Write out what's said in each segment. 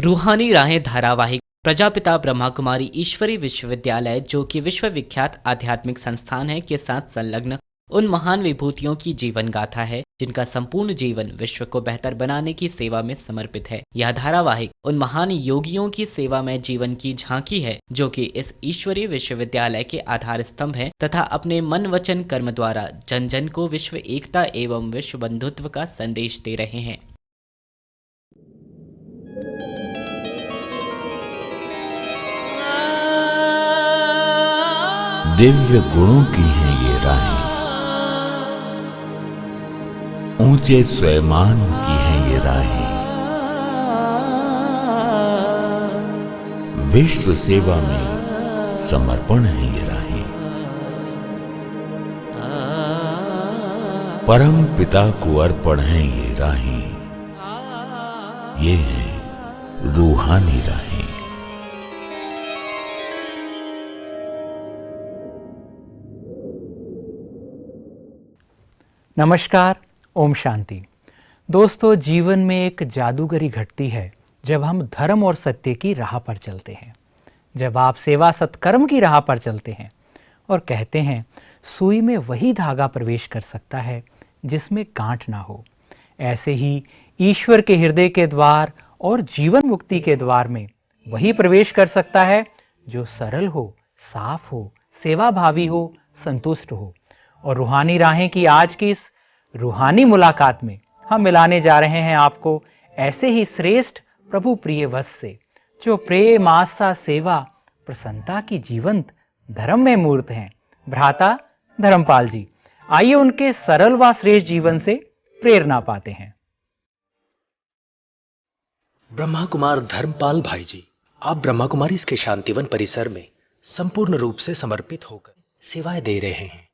रूहानी राहें धारावाहिक प्रजापिता ब्रह्मा कुमारी ईश्वरी विश्वविद्यालय, जो कि विश्वविख्यात आध्यात्मिक संस्थान है, के साथ संलग्न उन महान विभूतियों की जीवन गाथा है जिनका संपूर्ण जीवन विश्व को बेहतर बनाने की सेवा में समर्पित है। यह धारावाहिक उन महान योगियों की सेवा में जीवन की झांकी है जो कि इस ईश्वरीय विश्वविद्यालय के आधार स्तंभ है तथा अपने मन वचन कर्म द्वारा जन जन को विश्व एकता एवं विश्व बंधुत्व का संदेश दे रहे हैं। दिव्य गुणों की हैं ये राहें, ऊंचे स्वयमान की हैं ये राहें, विश्व सेवा में समर्पण है ये राहें, परम पिता को अर्पण है ये राहें, ये हैं रूहानी राहें। नमस्कार, ओम शांति। दोस्तों, जीवन में एक जादूगरी घटती है जब हम धर्म और सत्य की राह पर चलते हैं। जब आप सेवा सत्कर्म की राह पर चलते हैं और कहते हैं सुई में वही धागा प्रवेश कर सकता है जिसमें गांठ ना हो, ऐसे ही ईश्वर के हृदय के द्वार और जीवन मुक्ति के द्वार में वही प्रवेश कर सकता है जो सरल हो, साफ हो, सेवाभावी हो, संतुष्ट हो। और रूहानी राहें की आज की इस रूहानी मुलाकात में हम मिलाने जा रहे हैं आपको ऐसे ही श्रेष्ठ प्रभु प्रिय वत्स से, जो प्रेम, आस्था, सेवा, प्रसन्नता की जीवंत धर्म में मूर्त हैं, भ्राता धर्मपाल जी। आइए उनके सरल व श्रेष्ठ जीवन से प्रेरणा पाते हैं। ब्रह्मा कुमार धर्मपाल भाई जी, आप ब्रह्मा कुमारी इसके शांतिवन परिसर में संपूर्ण रूप से समर्पित होकर सेवाएं दे रहे हैं।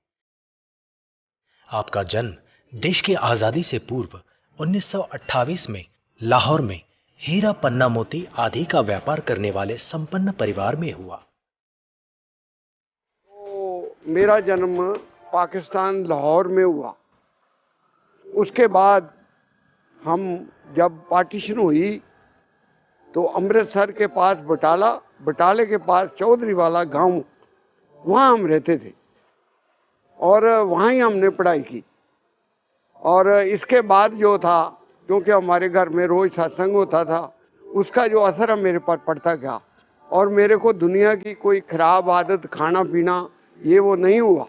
आपका जन्म देश की आजादी से पूर्व 1928 में लाहौर में हीरा, पन्ना, मोती आदि का व्यापार करने वाले संपन्न परिवार में हुआ। तो मेरा जन्म पाकिस्तान लाहौर में हुआ। उसके बाद हम जब पार्टीशन हुई तो अमृतसर के पास बटाले के पास चौधरी वाला गांव, वहाँ हम रहते थे और वहाँ ही हमने पढ़ाई की। और इसके बाद जो था, क्योंकि हमारे घर में रोज सत्संग होता था, उसका जो असर मेरे पर पड़ता गया और मेरे को दुनिया की कोई खराब आदत, खाना पीना ये वो नहीं हुआ।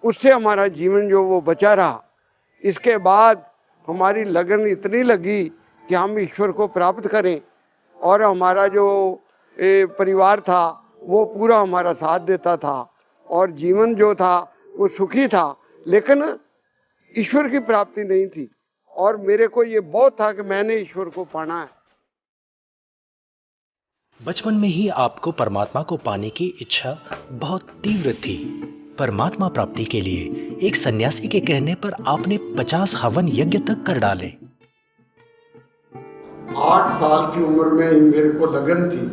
उससे हमारा जीवन जो वो बचा रहा। इसके बाद हमारी लगन इतनी लगी कि हम ईश्वर को प्राप्त करें और हमारा जो परिवार था वो पूरा हमारा साथ देता था और जीवन जो था वो सुखी था, लेकिन ईश्वर की प्राप्ति नहीं थी। और मेरे को ये बहुत था कि मैंने ईश्वर को पाना है। बचपन में ही आपको परमात्मा को पाने की इच्छा बहुत तीव्र थी। परमात्मा प्राप्ति के लिए एक सन्यासी के कहने पर आपने 50 हवन यज्ञ तक कर डाले। 8 साल की उम्र में ही मेरे को लगन थी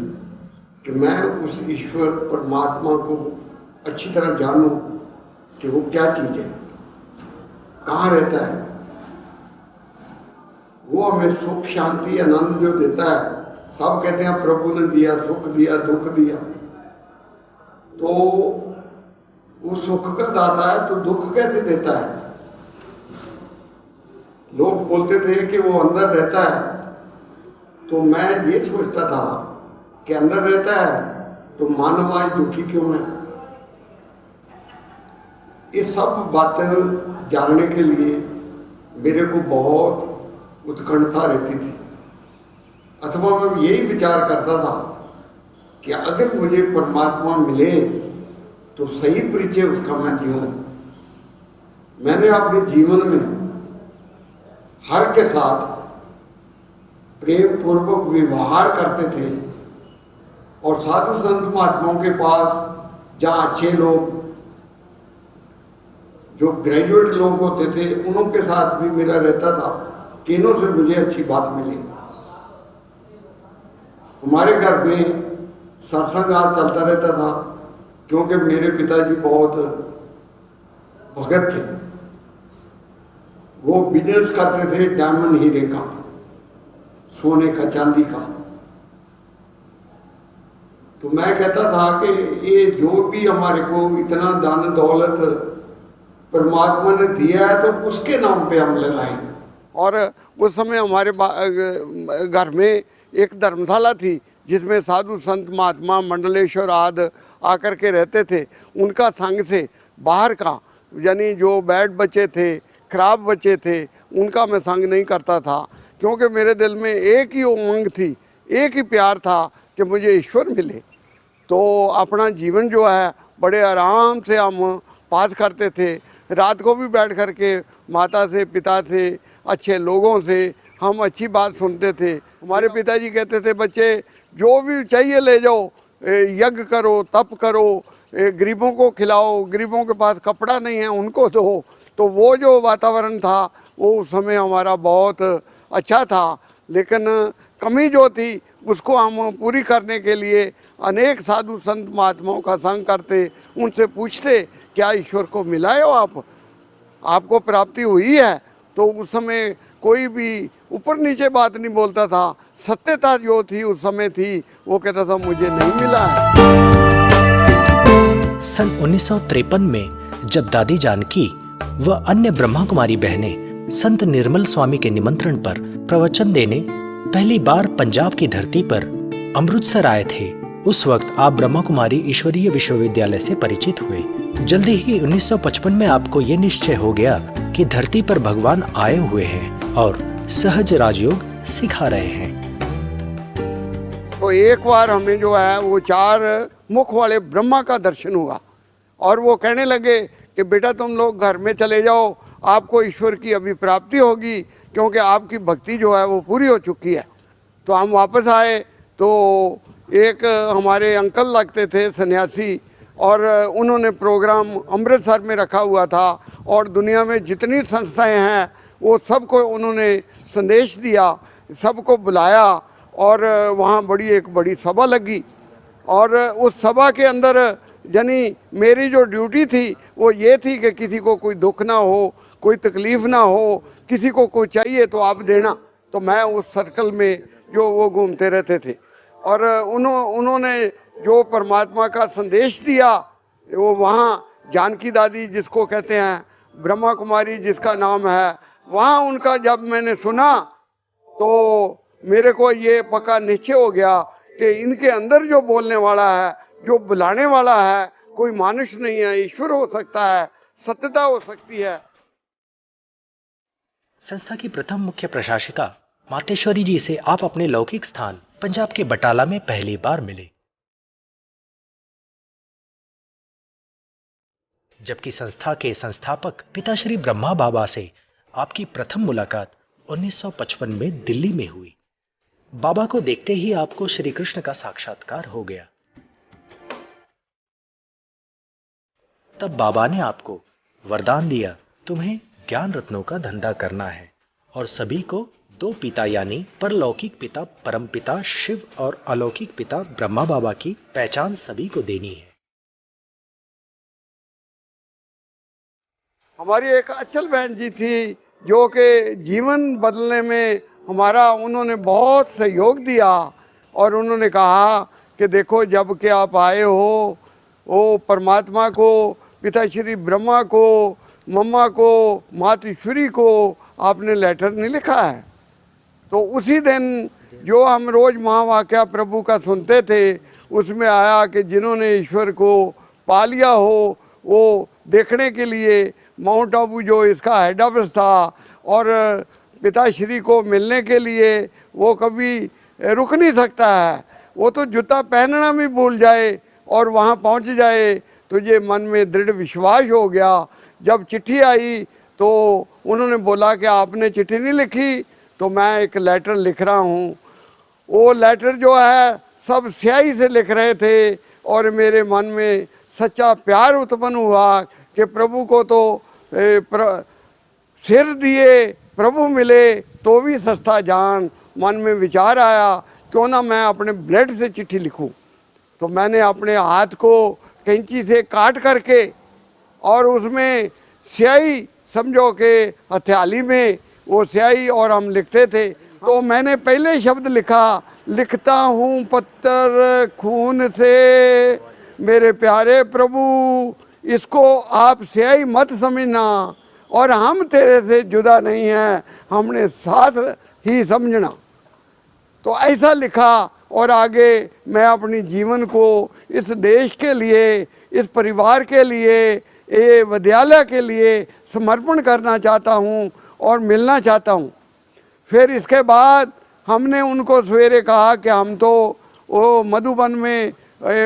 कि मैं उस ईश्वर परमात्मा को अच्छी तरह जानूं कि वो क्या चीज है, कहाँ रहता है, वो हमें सुख, शांति, आनंद जो देता है। सब कहते हैं प्रभु ने दिया, सुख दिया, दुख दिया, तो वो सुख का दाता है तो दुख कैसे देता है? लोग बोलते थे कि वो अंदर रहता है, तो मैं ये सोचता था कि अंदर रहता है तो मानव आज दुखी क्यों है। ये सब बातें जानने के लिए मेरे को बहुत उत्कंठा रहती थी, अथवा मैं यही विचार करता था कि अगर मुझे परमात्मा मिले तो सही परिचय उसका मैं जीऊं। मैंने अपने जीवन में हर के साथ प्रेम पूर्वक व्यवहार करते थे और साधु संत महात्माओं के पास जहाँ अच्छे लोग, जो ग्रेजुएट लोग होते थे, उनके साथ भी मेरा रहता था कि इन्हों से मुझे अच्छी बात मिली। हमारे घर में सत्संग आज चलता रहता था क्योंकि मेरे पिताजी बहुत भगत थे। वो बिजनेस करते थे डायमंड हीरे का, सोने का, चांदी का। तो मैं कहता था कि ये जो भी हमारे को इतना दान दौलत परमात्मा ने दिया है तो उसके नाम पे हम लगाएं। और उस समय हमारे घर में एक धर्मशाला थी जिसमें साधु संत महात्मा मंडलेश्वर आदि आकर के रहते थे। उनका संग से बाहर का, यानी जो बैड बच्चे थे, खराब बच्चे थे, उनका मैं संग नहीं करता था, क्योंकि मेरे दिल में एक ही उमंग थी, एक ही प्यार था कि मुझे ईश्वर मिले। तो अपना जीवन जो है बड़े आराम से हम पास करते थे। रात को भी बैठ कर के माता से, पिता से, अच्छे लोगों से हम अच्छी बात सुनते थे। हमारे पिताजी कहते थे, बच्चे जो भी चाहिए ले जाओ, यज्ञ करो, तप करो, गरीबों को खिलाओ, गरीबों के पास कपड़ा नहीं है उनको दो। तो वो जो वातावरण था वो उस समय हमारा बहुत अच्छा था। लेकिन कमी जो थी उसको हम पूरी करने के लिए अनेक साधु संत महात्माओं का संग करते, उनसे पूछते क्या ईश्वर को मिला है आपको प्राप्ति हुई है। तो उस समय कोई भी ऊपर नीचे बात नहीं बोलता था। सत्यता जो थी उस समय थी, वो कहता था मुझे नहीं मिला है। सन 1953 में जब दादी जानकी व अन्य ब्रह्मा कुमारी बहनें संत निर्मल स्वामी के निमंत्रण पर प्रवचन देने पहली बार पंजाब की धरती पर अमृतसर आए थे, उस वक्त आप ब्रह्मा कुमारी ईश्वरीय विश्वविद्यालय से परिचित हुए। जल्दी ही 1955 में आपको ये निश्चय हो गया कि धरती पर भगवान आए हुए हैं और सहज राजयोग सिखा रहे हैं। तो एक बार हमें जो है वो 4 मुख वाले ब्रह्मा का दर्शन हुआ और वो कहने लगे कि बेटा तुम लोग घर में चले जाओ, आपको ईश्वर की अभी प्राप्ति होगी, क्योंकि आपकी भक्ति जो है वो पूरी हो चुकी है। तो हम वापस आए तो एक हमारे अंकल लगते थे सन्यासी, और उन्होंने प्रोग्राम अमृतसर में रखा हुआ था और दुनिया में जितनी संस्थाएं हैं वो सबको उन्होंने संदेश दिया, सबको बुलाया और वहाँ एक बड़ी सभा लगी। और उस सभा के अंदर यानी मेरी जो ड्यूटी थी वो ये थी कि किसी को कोई दुख ना हो, कोई तकलीफ़ ना हो, किसी को कोई चाहिए तो आप देना। तो मैं उस सर्कल में जो वो घूमते रहते थे और उन्होंने जो परमात्मा का संदेश दिया, वो वहाँ जानकी दादी जिसको कहते हैं, ब्रह्मा कुमारी जिसका नाम है, वहाँ उनका जब मैंने सुना तो मेरे को ये पक्का निश्चय हो गया कि इनके अंदर जो बोलने वाला है, जो बुलाने वाला है, कोई मानुष नहीं है, ईश्वर हो सकता है, सत्यता हो सकती है। संस्था की प्रथम मुख्य प्रशासिका मातेश्वरी जी से आप अपने लौकिक स्थान पंजाब के बटाला में पहली बार मिले, जबकि संस्था के संस्थापक पिता श्री ब्रह्मा बाबा से आपकी प्रथम मुलाकात 1955 में दिल्ली में हुई। बाबा को देखते ही आपको श्री कृष्ण का साक्षात्कार हो गया। तब बाबा ने आपको वरदान दिया, तुम्हें ज्ञान रत्नों का धंधा करना है और सभी को 2 पिता यानी परलौकिक पिता परम पिता शिव और अलौकिक पिता ब्रह्मा बाबा की पहचान सभी को देनी है। हमारी एक अचल बहन जी थी जो कि जीवन बदलने में हमारा उन्होंने बहुत सहयोग दिया और उन्होंने कहा कि देखो जब के आप आए हो, वो परमात्मा को, पिता श्री ब्रह्मा को, मम्मा को, माता ईश्वरी को आपने लेटर नहीं लिखा है। तो उसी दिन जो हम रोज महावाक्य प्रभु का सुनते थे उसमें आया कि जिन्होंने ईश्वर को पा लिया हो वो देखने के लिए माउंट आबू जो इसका हेड ऑफिस था और पिताश्री को मिलने के लिए वो कभी रुक नहीं सकता है। वो तो जूता पहनना भी भूल जाए और वहाँ पहुँच जाए। तो ये मन में दृढ़ विश्वास हो गया। जब चिट्ठी आई तो उन्होंने बोला कि आपने चिट्ठी नहीं लिखी, तो मैं एक लेटर लिख रहा हूँ। वो लेटर जो है सब स्याही से लिख रहे थे और मेरे मन में सच्चा प्यार उत्पन्न हुआ कि प्रभु को तो सिर दिए प्रभु मिले तो भी सस्ता जान। मन में विचार आया क्यों ना मैं अपने ब्लड से चिट्ठी लिखूं। तो मैंने अपने हाथ को कैंची से काट करके और उसमें स्याही समझो कि हथियाली में वो स्याही और हम लिखते थे तो मैंने पहले शब्द लिखा, लिखता हूँ पत्थर खून से मेरे प्यारे प्रभु, इसको आप स्याही मत समझना और हम तेरे से जुदा नहीं हैं, हमने साथ ही समझना। तो ऐसा लिखा और आगे मैं अपनी जीवन को इस देश के लिए, इस परिवार के लिए, ये विद्यालय के लिए समर्पण करना चाहता हूँ और मिलना चाहता हूँ। फिर इसके बाद हमने उनको सवेरे कहा कि हम तो वो मधुबन में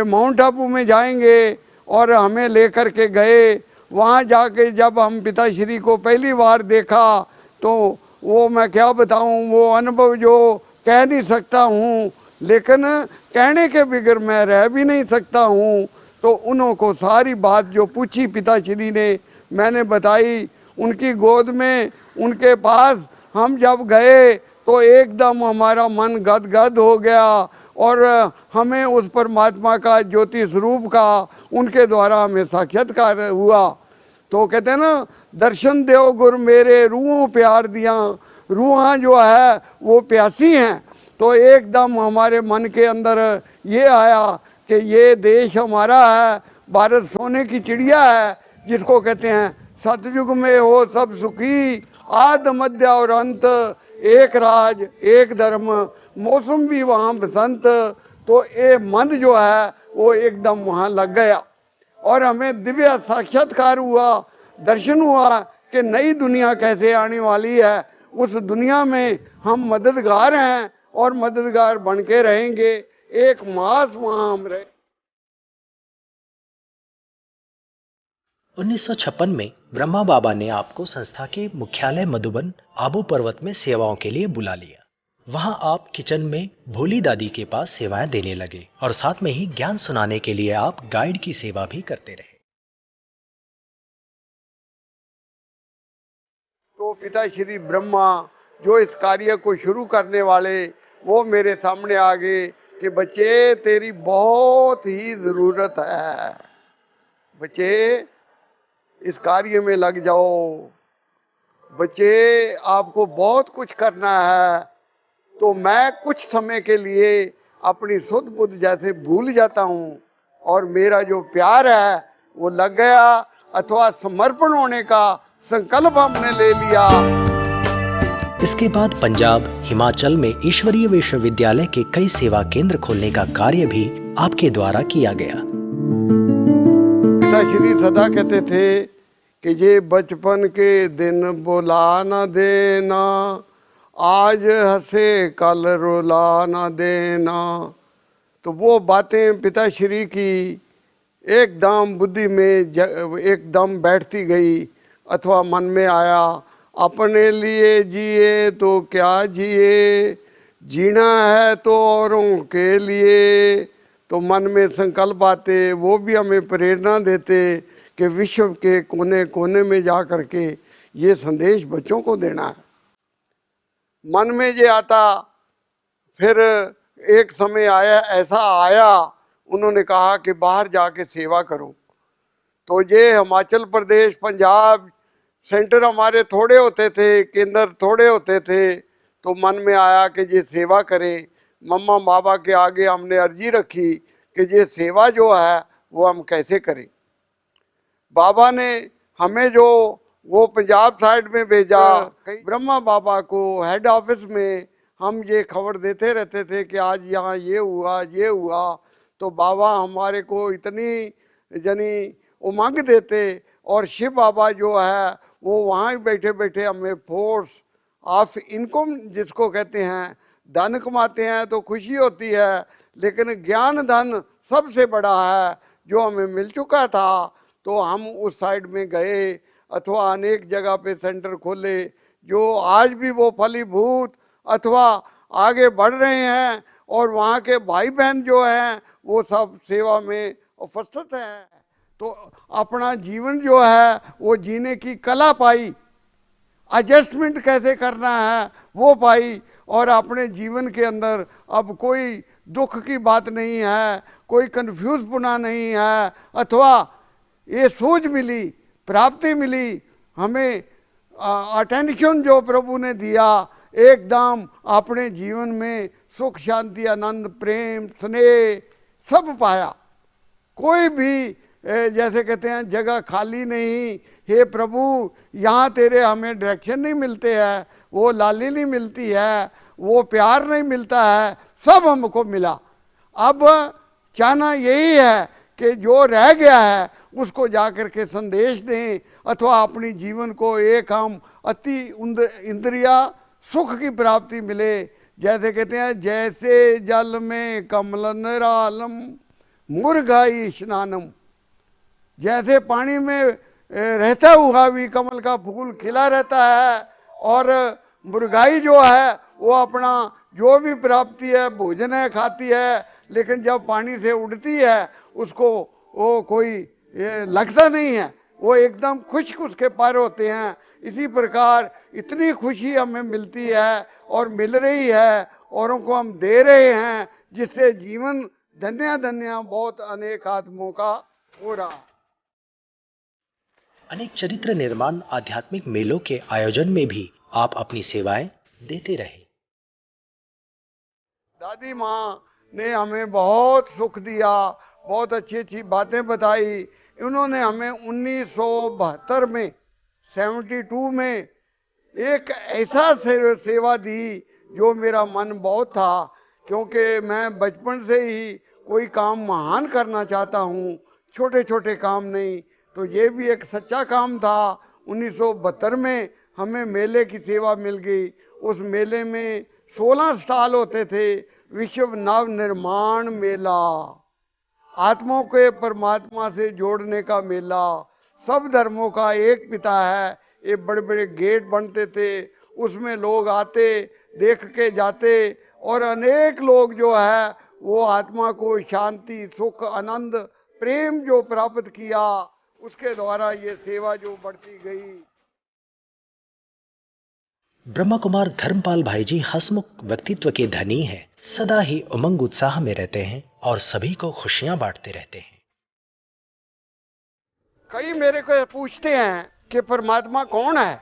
माउंट आबू में जाएंगे और हमें लेकर के गए। वहाँ जाके जब हम पिताश्री को पहली बार देखा तो वो मैं क्या बताऊँ, वो अनुभव जो कह नहीं सकता हूँ, लेकिन कहने के बगैर मैं रह भी नहीं सकता हूँ। तो उनको सारी बात जो पूछी पिताश्री ने मैंने बताई। उनकी गोद में उनके पास हम जब गए तो एकदम हमारा मन गदगद हो गया और हमें उस परमात्मा का ज्योति स्वरूप का उनके द्वारा हमें साक्षात्कार हुआ। तो कहते हैं ना, दर्शन देव गुरु मेरे रूहों प्यार दिया, रूहां जो है वो प्यासी हैं। तो एकदम हमारे मन के अंदर ये आया कि ये देश हमारा है, भारत सोने की चिड़िया है, जिसको कहते हैं सतयुग में हो सब सुखी, आद मध्य और अंत, एक राज एक धर्म, मौसम भी वहाँ बसंत। तो ये मन जो है वो एकदम वहाँ लग गया और हमें दिव्य साक्षात्कार हुआ, दर्शन हुआ कि नई दुनिया कैसे आने वाली है। उस दुनिया में हम मददगार हैं और मददगार बन के रहेंगे। एक मास वहाँ हम रहे। 1956 में ब्रह्मा बाबा ने आपको संस्था के मुख्यालय मधुबन आबू पर्वत में सेवाओं के लिए बुला लिया। वहां आप किचन में भोली दादी के पास सेवाएं देने लगे और साथ में ही ज्ञान सुनाने के लिए आप गाइड की सेवा भी करते रहे। तो पिता श्री ब्रह्मा जो इस कार्य को शुरू करने वाले, वो मेरे सामने आ गए कि बच्चे तेरी बहुत ही जरूरत है, बच्चे इस कार्य में लग जाओ, बच्चे आपको बहुत कुछ करना है। तो मैं कुछ समय के लिए अपनी सुध बुद्ध जैसे भूल जाता हूँ और मेरा जो प्यार है वो लग गया, अथवा समर्पण होने का संकल्प हमने ले लिया। इसके बाद पंजाब, हिमाचल में ईश्वरीय विश्वविद्यालय के कई सेवा केंद्र खोलने का कार्य भी आपके द्वारा किया गया। पिताश्री सदा कहते थे कि ये बचपन के दिन बुला न देना, आज हंसे कल रुला न देना। तो वो बातें पिताश्री की एकदम बुद्धि में एकदम बैठती गई, अथवा मन में आया, अपने लिए जिए तो क्या जिए, जीना है तो औरों के लिए। तो मन में संकल्प आते, वो भी हमें प्रेरणा देते कि विश्व के कोने कोने में जा कर के ये संदेश बच्चों को देना है। मन में ये आता। फिर एक समय आया, ऐसा आया, उन्होंने कहा कि बाहर जाके सेवा करो। तो ये हिमाचल प्रदेश, पंजाब सेंटर हमारे थोड़े होते थे, केंद्र थोड़े होते थे। तो मन में आया कि ये सेवा करें। मम्मा बाबा के आगे हमने अर्जी रखी कि ये सेवा जो है वो हम कैसे करें। बाबा ने हमें जो वो पंजाब साइड में भेजा, ब्रह्मा बाबा को हेड ऑफिस में हम ये खबर देते रहते थे कि आज यहाँ ये हुआ ये हुआ। तो बाबा हमारे को इतनी जनी उमंग देते और शिव बाबा जो है वो वहाँ ही बैठे बैठे हमें फोर्स ऑफ इनकम जिसको कहते हैं, धन कमाते हैं तो खुशी होती है, लेकिन ज्ञान धन सबसे बड़ा है जो हमें मिल चुका था। तो हम उस साइड में गए, अथवा अनेक जगह पे सेंटर खोले जो आज भी वो फलीभूत अथवा आगे बढ़ रहे हैं। और वहाँ के भाई बहन जो हैं वो सब सेवा में उपस्थित हैं। तो अपना जीवन जो है वो जीने की कला पाई, एडजस्टमेंट कैसे करना है वो पाई। और अपने जीवन के अंदर अब कोई दुख की बात नहीं है, कोई कन्फ्यूज पुना नहीं है, अथवा ये सूझ मिली, प्राप्ति मिली हमें। अटेंशन जो प्रभु ने दिया एकदम अपने जीवन में सुख शांति आनंद प्रेम स्नेह सब पाया। कोई भी जैसे कहते हैं जगह खाली नहीं, हे प्रभु यहाँ तेरे हमें डायरेक्शन नहीं मिलते हैं, वो लाली नहीं मिलती है, वो प्यार नहीं मिलता है, सब हमको मिला। अब चाहना यही है कि जो रह गया है उसको जाकर के संदेश दें, अथवा अपनी जीवन को एक हम अति इंद्रिया सुख की प्राप्ति मिले। जैसे कहते हैं जैसे जल में कमल निरालम मुर्गाई स्नानम, जैसे पानी में रहता हुआ भी कमल का फूल खिला रहता है, और मुर्गाई जो है वो अपना जो भी प्राप्ति है भोजन है खाती है, लेकिन जब पानी से उड़ती है उसको वो कोई लगता नहीं है, वो एकदम खुश उसके पैर होते हैं। इसी प्रकार इतनी खुशी हमें मिलती है और मिल रही है, औरों को हम दे रहे हैं, जिससे जीवन धन्य धन्य बहुत अनेक आत्मों का हो रहा। अनेक चरित्र निर्माण आध्यात्मिक मेलों के आयोजन में भी आप अपनी सेवाएं देते रहे। दादी माँ ने हमें बहुत सुख दिया, बहुत अच्छी अच्छी बातें बताई। उन्होंने हमें 1972 में 72 में एक ऐसा सेवा दी जो मेरा मन बहुत था, क्योंकि मैं बचपन से ही कोई काम महान करना चाहता हूँ, छोटे छोटे काम नहीं। तो ये भी एक सच्चा काम था। 1972 में हमें मेले की सेवा मिल गई। उस मेले में 16 स्टॉल होते थे। विश्व नव निर्माण मेला, आत्माओं के परमात्मा से जोड़ने का मेला, सब धर्मों का एक पिता है। ये बड़े बड़े गेट बनते थे, उसमें लोग आते देख के जाते, और अनेक लोग जो है वो आत्मा को शांति सुख आनंद प्रेम जो प्राप्त किया, उसके द्वारा ये सेवा जो बढ़ती गई। ब्रह्मा कुमार धर्मपाल भाई जी हंसमुख व्यक्तित्व के धनी हैं, सदा ही उमंग उत्साह में रहते हैं और सभी को खुशियां बांटते रहते हैं। कई मेरे को पूछते हैं कि परमात्मा कौन है,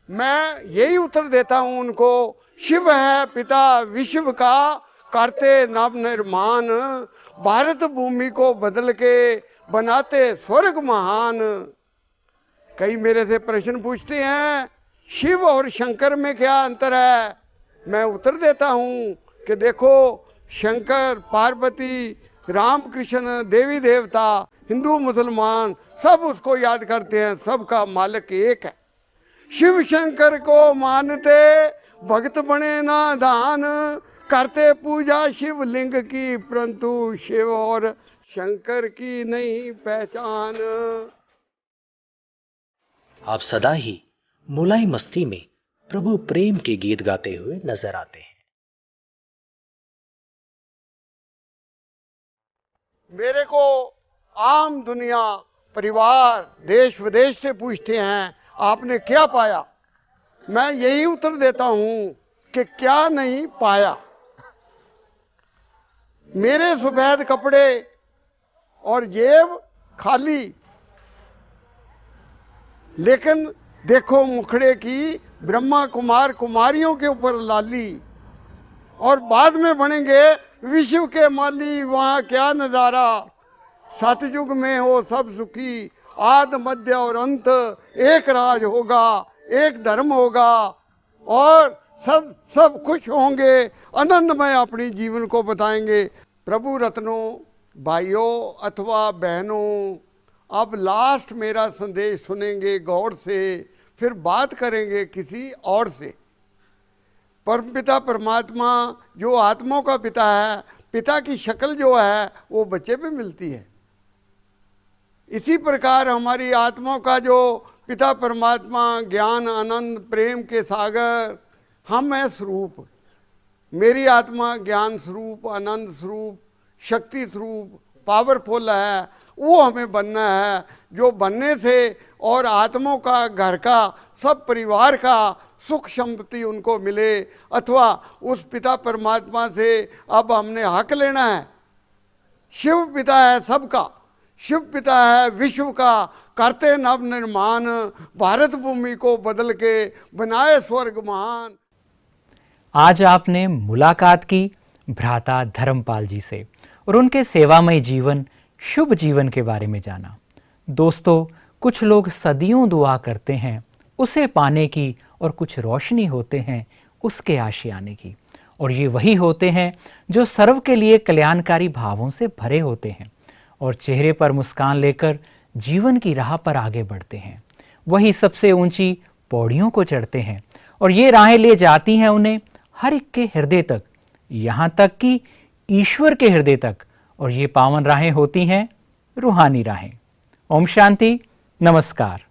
मैं यही उत्तर देता हूं उनको, शिव है पिता विश्व का, करते नव निर्माण, भारत भूमि को बदल के बनाते स्वर्ग महान। कई मेरे से प्रश्न पूछते हैं शिव और शंकर में क्या अंतर है। मैं उत्तर देता हूं कि देखो, शंकर पार्वती राम कृष्ण देवी देवता हिंदू मुसलमान सब उसको याद करते हैं, सबका मालिक एक है। शिव शंकर को मानते भक्त बने ना दान, करते पूजा शिवलिंग की, परंतु शिव और शंकर की नहीं पहचान। आप सदा ही मुलाई मस्ती में प्रभु प्रेम के गीत गाते हुए नजर आते हैं। मेरे को आम दुनिया परिवार देश विदेश से पूछते हैं आपने क्या पाया। मैं यही उत्तर देता हूं कि क्या नहीं पाया। मेरे सफेद कपड़े और जेब खाली, लेकिन देखो मुखड़े की ब्रह्मा कुमार कुमारियों के ऊपर लाली, और बाद में बनेंगे विश्व के माली। वहां क्या नजारा, सतयुग में हो सब सुखी, आद मध्य और अंत एक राज होगा, एक धर्म होगा, और सब खुश होंगे, आनंदमय अपनी जीवन को बताएंगे। प्रभु रत्नों, भाइयों अथवा बहनों, अब लास्ट मेरा संदेश सुनेंगे गौर से, फिर बात करेंगे किसी और से। परमपिता परमात्मा जो आत्माओं का पिता है, पिता की शक्ल जो है वो बच्चे पे मिलती है। इसी प्रकार हमारी आत्माओं का जो पिता परमात्मा ज्ञान आनंद प्रेम के सागर, हम है स्वरूप। मेरी आत्मा ज्ञान स्वरूप आनंद स्वरूप शक्ति स्वरूप पावरफुल है, वो हमें बनना है। जो बनने से और आत्माओं का घर का सब परिवार का सुख संपत्ति उनको मिले, अथवा उस पिता परमात्मा से अब हमने हक लेना है। शिव पिता है सबका, शिव पिता है विश्व का, करते नव निर्माण, भारत भूमि को बदल के बनाए स्वर्ग महान। आज आपने मुलाकात की भ्राता धर्मपाल जी से और उनके सेवामय जीवन, शुभ जीवन के बारे में जाना। दोस्तों, कुछ लोग सदियों दुआ करते हैं उसे पाने की और कुछ रोशनी होते हैं उसके आशियाने की, और ये वही होते हैं जो सर्व के लिए कल्याणकारी भावों से भरे होते हैं और चेहरे पर मुस्कान लेकर जीवन की राह पर आगे बढ़ते हैं। वही सबसे ऊंची पौड़ियों को चढ़ते हैं और ये राहें ले जाती हैं उन्हें हर एक के हृदय तक, यहाँ तक कि ईश्वर के हृदय तक, और ये पावन राहें होती हैं रूहानी राहें। ओम शांति, नमस्कार।